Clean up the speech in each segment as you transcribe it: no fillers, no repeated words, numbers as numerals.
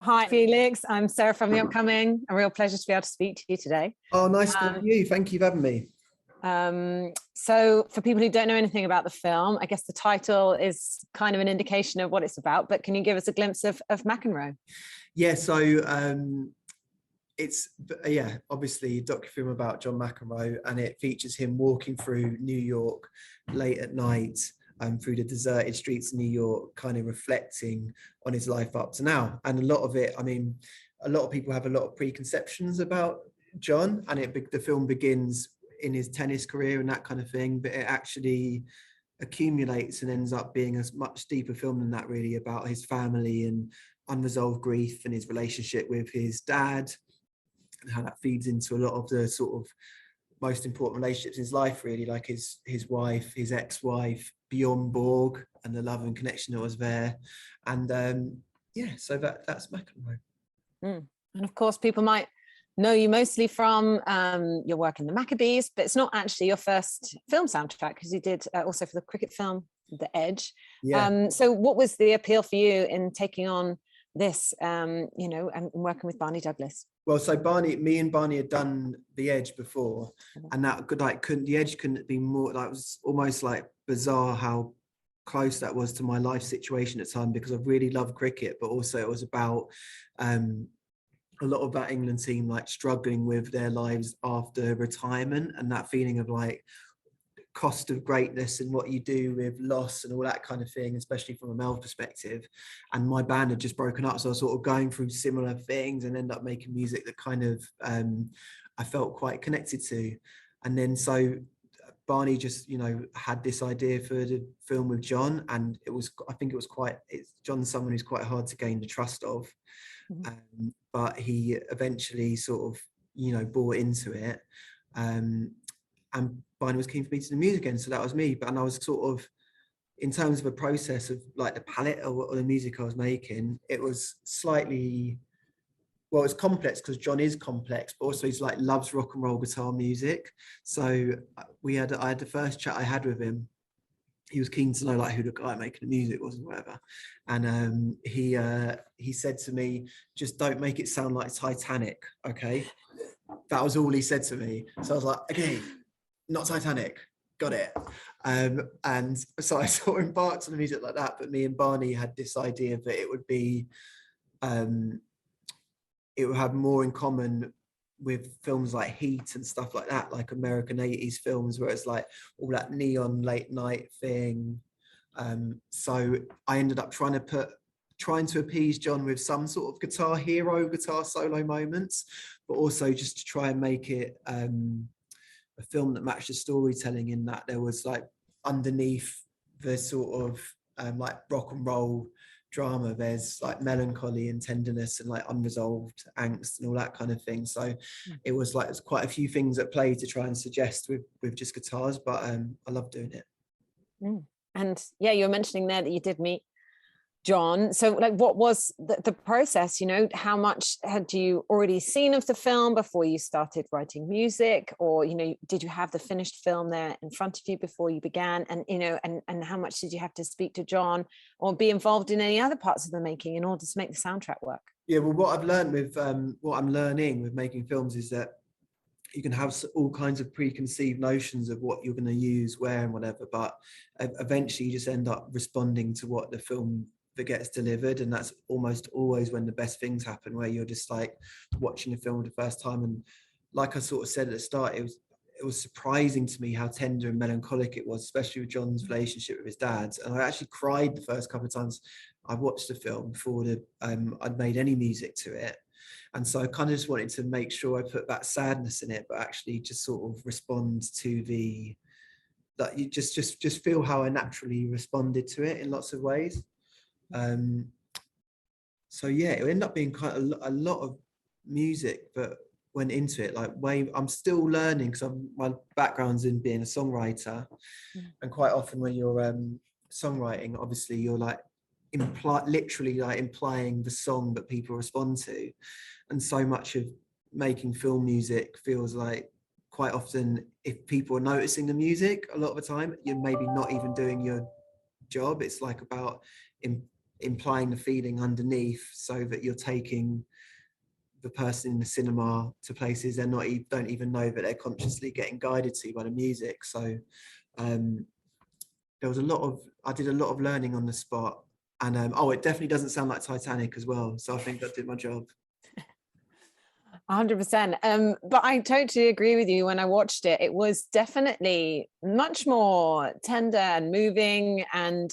Hi, Felix. I'm Sarah from The Upcoming. A real pleasure to be able to speak to you today. Oh, nice to meet you. Thank you for having me. So for people who don't know anything about the film, I guess the title is kind of an indication of what it's about, but can you give us a glimpse of McEnroe? Yeah, so it's obviously a docu-film about John McEnroe, and it features him walking through New York late at night, through the deserted streets of New York, kind of reflecting on his life up to now. And a lot of it, I mean, a lot of people have a lot of preconceptions about John, and the film begins in his tennis career and that kind of thing, but it actually accumulates and ends up being a much deeper film than that, really, about his family and unresolved grief and his relationship with his dad, and how that feeds into a lot of the sort of most important relationships in his life, really, like his wife, his ex-wife, beyond Borg, and the love and connection that was there. And so that's McEnroe. And of course, people might know you mostly from your work in the Maccabees, but it's not actually your first film soundtrack, because you did also for the cricket film The Edge. Yeah. So what was the appeal for you in taking on this, and working with Barney Douglas? Well, so me and Barney had done The Edge before, and that The Edge couldn't be more, like, it was almost like bizarre how close that was to my life situation at the time, because I really loved cricket, but also it was about a lot of that England team like struggling with their lives after retirement, and that feeling of like cost of greatness and what you do with loss and all that kind of thing, especially from a male perspective. And my band had just broken up, so I was sort of going through similar things and end up making music that kind of I felt quite connected to. And then so Barney just, had this idea for the film with John, and John's someone who's quite hard to gain the trust of. But he eventually sort of, bought into it. And Barney was keen for me to do music again, so that was me. And I was sort of, in terms of a process of like the palette or the music I was making, it was slightly, well, it's complex because John is complex, but also he's like loves rock and roll guitar music. So I had the first chat I had with him. He was keen to know like who the guy making the music was and whatever. And he said to me, just don't make it sound like Titanic, okay? That was all he said to me. So I was like, okay, not Titanic, got it. And so I sort of embarked on the music like that, but me and Barney had this idea that it would be, it would have more in common with films like Heat and stuff like that, like American 80s films, where it's like all that neon late night thing. So I ended up trying to appease John with some sort of guitar solo moments, but also just to try and make it a film that matched the storytelling, in that there was like underneath the sort of like rock and roll drama, there's like melancholy and tenderness and like unresolved angst and all that kind of thing. So it was like, there's quite a few things at play to try and suggest with just guitars, but I love doing it. And yeah, you were mentioning there that you did meet John. So like, what was the process? How much had you already seen of the film before you started writing music? Or, did you have the finished film there in front of you before you began? And, and how much did you have to speak to John or be involved in any other parts of the making in order to make the soundtrack work? Yeah, well, what I've learned with, what I'm learning with making films is that you can have all kinds of preconceived notions of what you're going to use, where and whatever, but eventually you just end up responding to what the film that gets delivered, and that's almost always when the best things happen, where you're just like watching a film for the first time. And like I sort of said at the start, it was surprising to me how tender and melancholic it was, especially with John's relationship with his dad. And I actually cried the first couple of times I watched the film before I'd made any music to it. And so I kind of just wanted to make sure I put that sadness in it, but actually just sort of respond to that you just feel how I naturally responded to it in lots of ways. So yeah, it ended up being quite a lot of music that went into it. Like, I'm still learning, because my background's in being a songwriter, and quite often when you're songwriting, obviously you're like literally like implying the song that people respond to, and so much of making film music feels like quite often, if people are noticing the music, a lot of the time you're maybe not even doing your job. It's like about implying the feeling underneath, so that you're taking the person in the cinema to places they're not don't even know that they're consciously getting guided to by the music. So there was I did a lot of learning on the spot, and it definitely doesn't sound like Titanic as well, so I think that did my job. 100%. But I totally agree with you. When I watched it, it was definitely much more tender and moving, and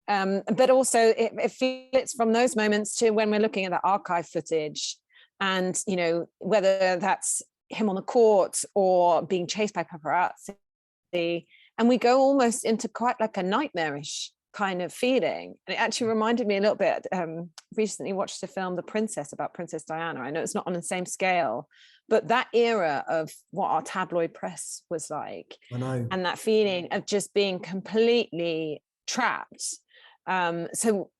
but also it feels from those moments to when we're looking at the archive footage, and you know, whether that's him on the court or being chased by paparazzi, and we go almost into quite like a nightmarish kind of feeling. And it actually reminded me a little bit, recently watched the film The Princess, about Princess Diana. I know it's not on the same scale, but that era of what our tabloid press was like, I know. and that feeling of just being completely trapped. So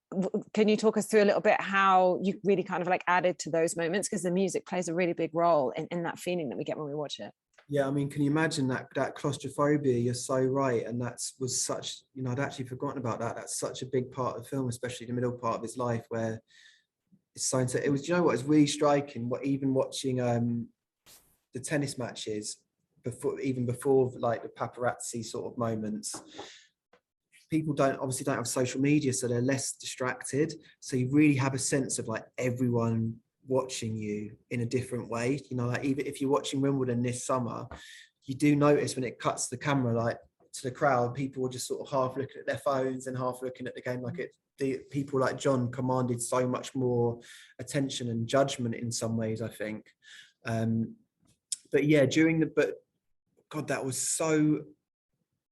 can you talk us through a little bit how you really kind of like added to those moments, because the music plays a really big role in that feeling that we get when we watch it? Yeah, I mean, can you imagine that claustrophobia? You're so right, and was such, you know, I'd actually forgotten about that. That's such a big part of the film, especially the middle part of his life, where it's so. It was, you know, what is really striking. Even watching the tennis matches before like the paparazzi sort of moments. People obviously don't have social media, so they're less distracted. So you really have a sense of like everyone watching you in a different way. You know, like even if you're watching Wimbledon this summer, you do notice when it cuts the camera like to the crowd, people were just sort of half looking at their phones and half looking at the game. Like the people like John commanded so much more attention and judgment in some ways, I think. But yeah, God, that was so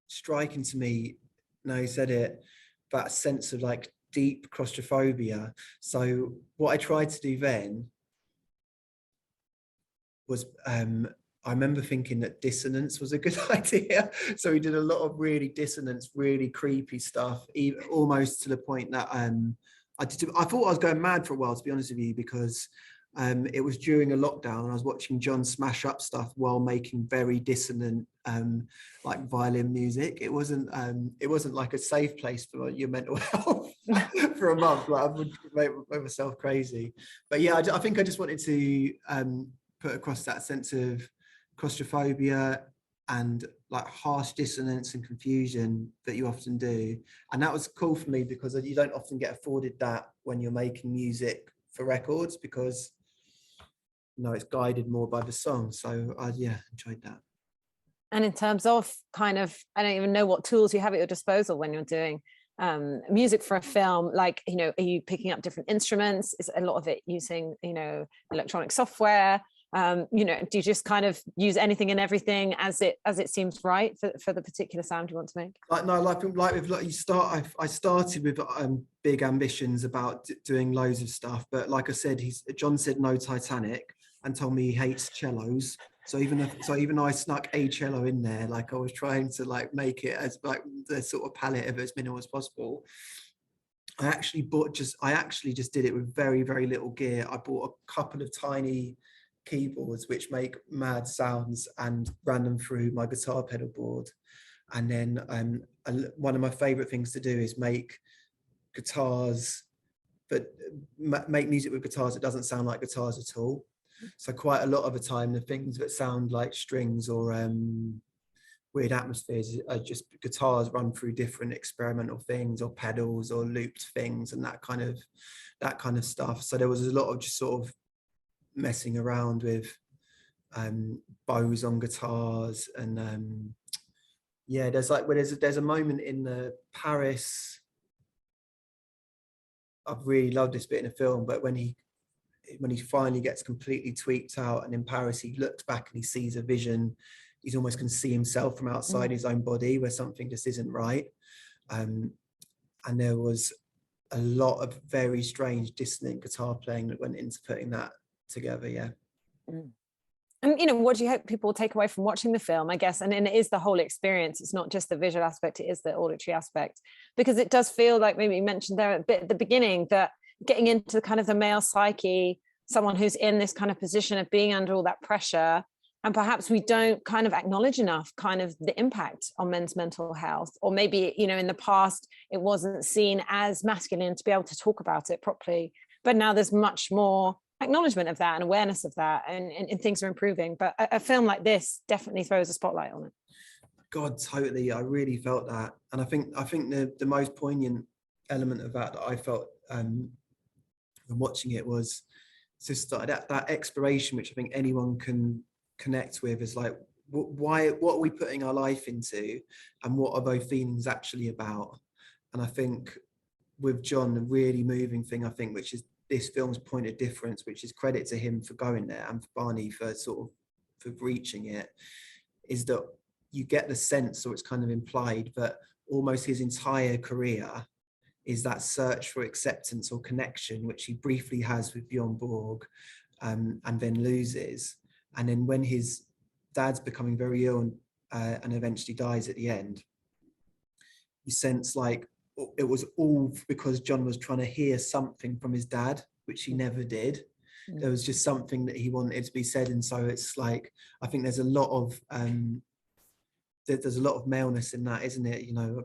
striking to me. No, he said it, that sense of like deep claustrophobia. So what I tried to do then was, I remember thinking that dissonance was a good idea. So we did a lot of really dissonance, really creepy stuff, almost to the point that I thought I was going mad for a while, to be honest with you, because it was during a lockdown and I was watching John smash up stuff while making very dissonant like violin music. It wasn't like a safe place for your mental health for a month. Like I would make myself crazy. But yeah, I think I just wanted to put across that sense of claustrophobia and like harsh dissonance and confusion that you often do. And that was cool for me because you don't often get afforded that when you're making music for records, because it's guided more by the song. So I enjoyed that. And in terms of kind of, I don't even know what tools you have at your disposal when you're doing music for a film, like, you know, are you picking up different instruments? Is a lot of it using, you know, electronic software? You know, do you just kind of use anything and everything as it seems right for the particular sound you want to make? I started with big ambitions about doing loads of stuff, but like I said, John said no Titanic and told me he hates cellos. So even though I snuck a cello in there, like I was trying to like make it as like the sort of palette of as minimal as possible. I actually just did it with very, very little gear. I bought a couple of tiny keyboards which make mad sounds and ran them through my guitar pedal board. And then one of my favorite things to do is make guitars, but make music with guitars that doesn't sound like guitars at all. So quite a lot of the time, the things that sound like strings or weird atmospheres are just guitars run through different experimental things or pedals or looped things and that kind of stuff. So there was a lot of just sort of messing around with bows on guitars and there's a moment in the Paris. I've really loved this bit in the film, but when he finally gets completely tweaked out and in Paris he looks back and he sees a vision, he's almost can see himself from outside his own body where something just isn't right. And there was a lot of very strange dissonant guitar playing that went into putting that together. Yeah. And, you know, what do you hope people take away from watching the film, I guess? And it is the whole experience. It's not just the visual aspect, it is the auditory aspect, because it does feel like, maybe you mentioned there at the beginning, that getting into kind of the male psyche, someone who's in this kind of position of being under all that pressure, And perhaps we don't kind of acknowledge enough kind of the impact on men's mental health, or maybe, you know, in the past it wasn't seen as masculine to be able to talk about it properly, but now there's much more acknowledgement of that and awareness of that, and things are improving. But a film like this definitely throws a spotlight on it. God, totally. I really felt that. And I think the most poignant element of that I felt when watching it was just that exploration, which I think anyone can connect with, is like, what are we putting our life into, and what are those feelings actually about? And I think with John, the really moving thing, I think, which is this film's point of difference, which is credit to him for going there and for Barney for reaching it, is that you get the sense, or it's kind of implied, that almost his entire career is that search for acceptance or connection, which he briefly has with Bjorn Borg, and then loses. And then when his dad's becoming very ill and eventually dies at the end, you sense like it was all because John was trying to hear something from his dad, which he never did. There was just something that he wanted to be said. And so it's like, I think there's a lot of maleness in that, isn't it? You know,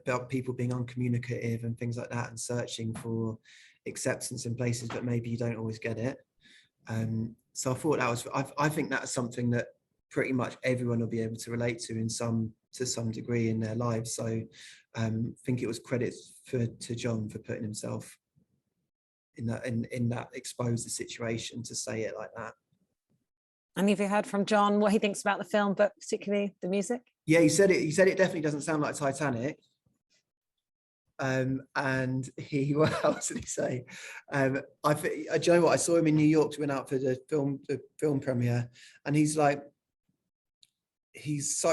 about people being uncommunicative and things like that, and searching for acceptance in places that maybe you don't always get it. So I thought that was, I think that's something that pretty much everyone will be able to relate to some degree in their lives. So I think it was credit to John for putting himself in that exposed the situation to say it like that. And have you heard from John what he thinks about the film, but particularly the music? Yeah, he said it definitely doesn't sound like Titanic. And what else did he say? Do you know what? I saw him in New York. We went out for the film premiere, and he's so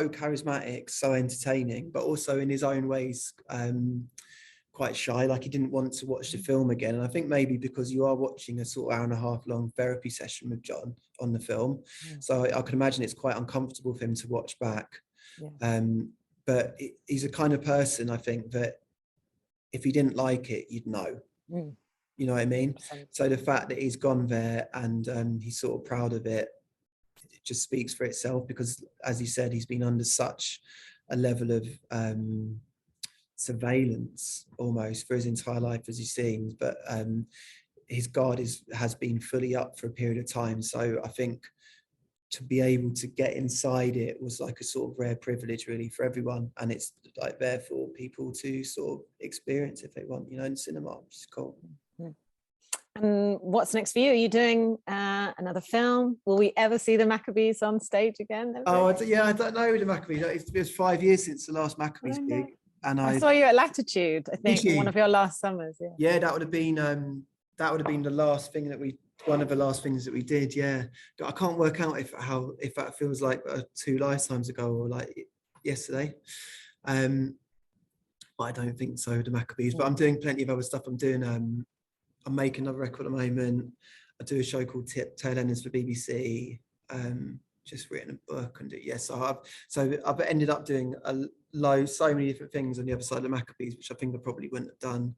charismatic, so entertaining, but also in his own ways quite shy. Like, he didn't want to watch the film again. And I think maybe because you are watching a sort of 1.5 hour long therapy session with John on the film, so I can imagine it's quite uncomfortable for him to watch back. But he's a kind of person, I think, that if he didn't like it, you'd know. You know what I mean? 100%. So the fact that he's gone there and he's sort of proud of it, it just speaks for itself, because, as he said, he's been under such a level of surveillance almost for his entire life, as he seems. But his guard has been fully up for a period of time. So I think to be able to get inside it was like a sort of rare privilege, really, for everyone. And it's like there for people to sort of experience if they want, you know, in cinema, which is cool. And what's next for you? Are you doing another film? Will we ever see the Maccabees on stage again? Oh, yeah, I don't know the Maccabees. It was 5 years since the last Maccabees gig. And I saw you at Latitude, I think, one of your last summers. Yeah, that would have been the last thing one of the last things that we did. Yeah, I can't work out if that feels like 2 lifetimes ago or like yesterday. But I don't think so, the Maccabees. But I'm doing plenty of other stuff. I'm making another record at the moment. I do a show called Tail Enders for BBC. Just written a book, and so I've ended up doing so many different things on the other side of the Maccabees, which I think I probably wouldn't have done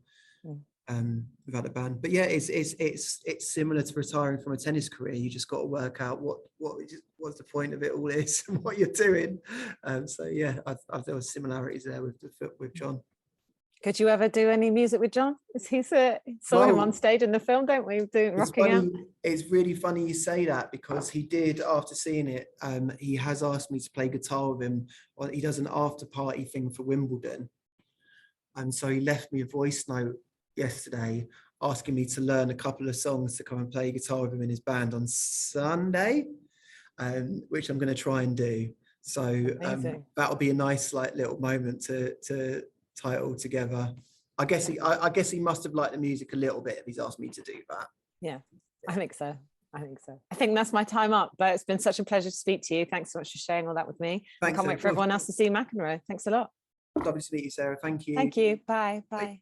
without a band. But yeah, it's similar to retiring from a tennis career. You just got to work out what's the point of it all is and what you're doing. So yeah, there were similarities there with John. Could you ever do any music with John? Saw him on stage in the film, don't we? Doing Rocking Out. It's really funny you say that, because he did, after seeing it, he has asked me to play guitar with him. He does an after party thing for Wimbledon. And so he left me a voice note yesterday asking me to learn a couple of songs to come and play guitar with him in his band on Sunday, which I'm going to try and do. So that'll be a nice little moment to tie it all together. I guess he must have liked the music a little bit if he's asked me to do that. Yeah, I think so. I think that's my time up, but it's been such a pleasure to speak to you. Thanks so much for sharing all that with me. I can't wait for everyone else to see McEnroe. Thanks a lot. Lovely to meet you, Sarah. Thank you. Thank you. Bye. Bye.